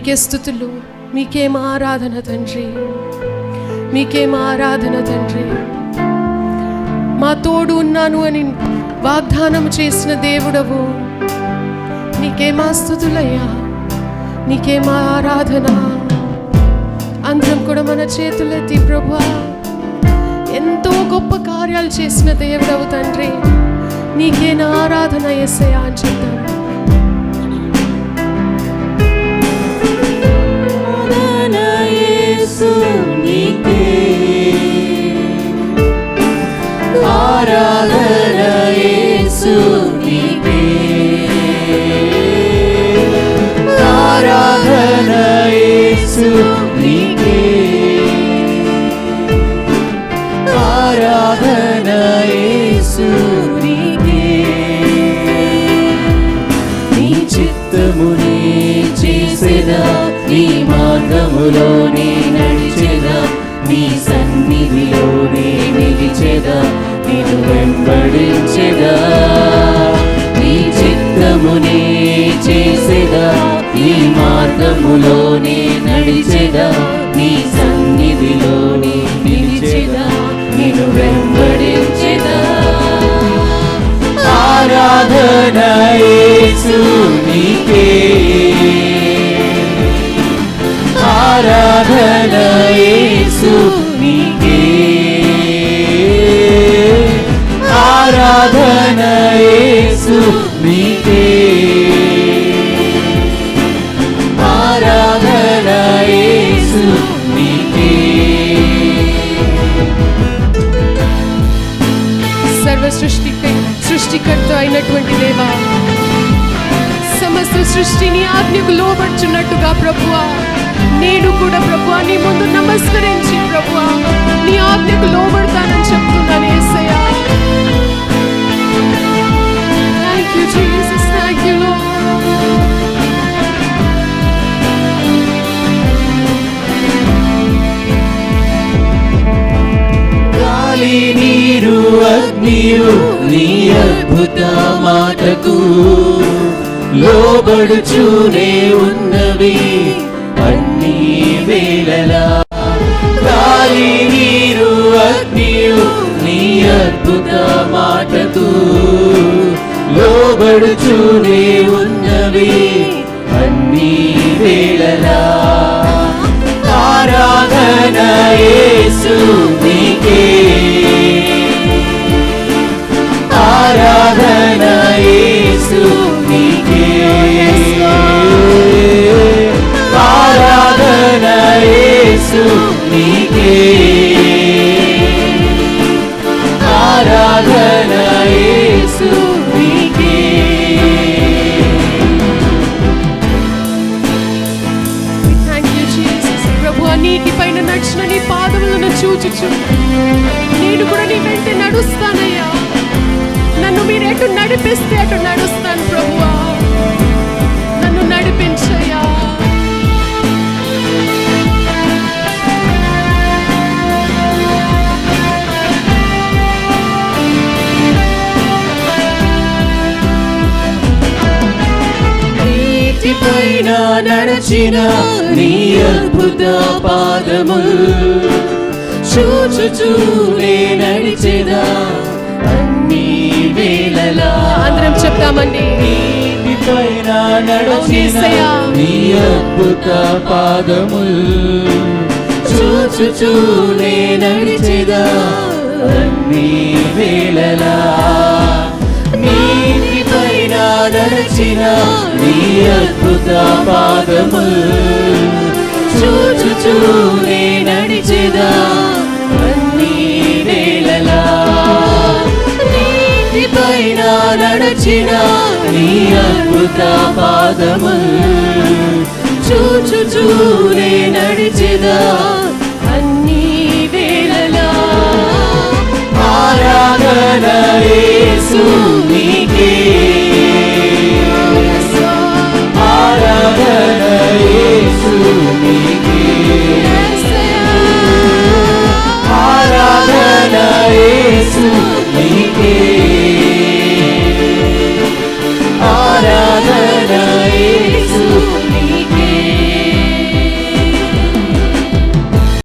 మీకే స్తుతులు, మీకేం ఆరాధన తండ్రి, మీకేం ఆరాధన తండ్రి. మా తోడు ఉన్నాను అని వాగ్దానం చేసిన దేవుడవు, నీకేమా స్తుతులయ్యా, నీకేమా ఆరాధన. అందరం కూడా మన చేతులెత్తి ప్రభువా, ఎంతో గొప్ప కార్యాలు చేసిన దేవుడవు తండ్రి, నీకే నా ఆరాధన యేసయ్యా అని చెప్తాను. ఆరాధన యేసు నీకే, ఆరాధన యేసు నీకే, ఆరాధన యేసు నీకే. నీ చిత్తమునే చేసేదా, నీ మార్గములోనే నడిచేదా, నీ సన్నిధిలోనే నిలిచేదా, నిన్ను వెంబడించెదా. నీ చిత్తమునే చేసేదా, నీ మార్గములోనే నడిచెదా, నీ సన్నిధిలోనే నిలిచెదా, నిన్ను వెంబడించెదా. ఆరాధన యేసు నీకే, ఆరాధన యేసు నీకే, ఆరాధన యేసు నీకే, ఆరాధన యేసు నీకే. సర్వ సృష్టికర్త అయినటువంటి దేవా, సమస్త సృష్టిని ఆజ్ఞకు లోబడుచున్నట్టుగా ప్రభువా, నేను కూడా ప్రభువా నీ ముందు నమస్కరించి ప్రభువా నీ ఆజ్ఞకు లోబడతానని చెప్తున్నాను యేసయ్యా. Thank you Jesus, thank you Lord. గాలి నీరు అగ్నియు నీ అద్భుత మాటకు లోబడుచూనే ఉన్నవి అన్ని వేళలా. గాలి నీరు అగ్నియు నీ అద్భుత మాటకు లోబడుచూనే ఉన్నవి అన్ని వేళలా. ఆరాధన యేసు నీకే, ఆరాధన యేసు నీకే, ఆరాధన యేసు నీకే, ఆరాధన యేసు నీకే. Thank you Jesus. ప్రభువా నీటి పైన నడిచిన నీ పాదములను చూచుచు నేను కూడా నీ వెంట నడుస్తానయ్యా. నన్ను మీరు ఎటు నడిపిస్తే అటు నడుస్తాను ప్రభువా, నన్ను నడిపించయ్యా. నీటిపైన నడచిన నీ అద్భుత పాదములు చూచుచూనే నడిచెదా అన్ని వేళలా. అందరం చెప్తామండి. నీటిపైన నడచిన నీ అద్భుత పాదములు చూచుచూనే నడిచెదా అన్ని వేళలా. నీటిపైన నడచిన నీ అద్భుత పాదములు చూచుచూనే నడిచెదా అన్ని వేళలా. నీటిపైన నడచిన నీ అద్భుత పాదములు చూచుచూనే నడిచెదా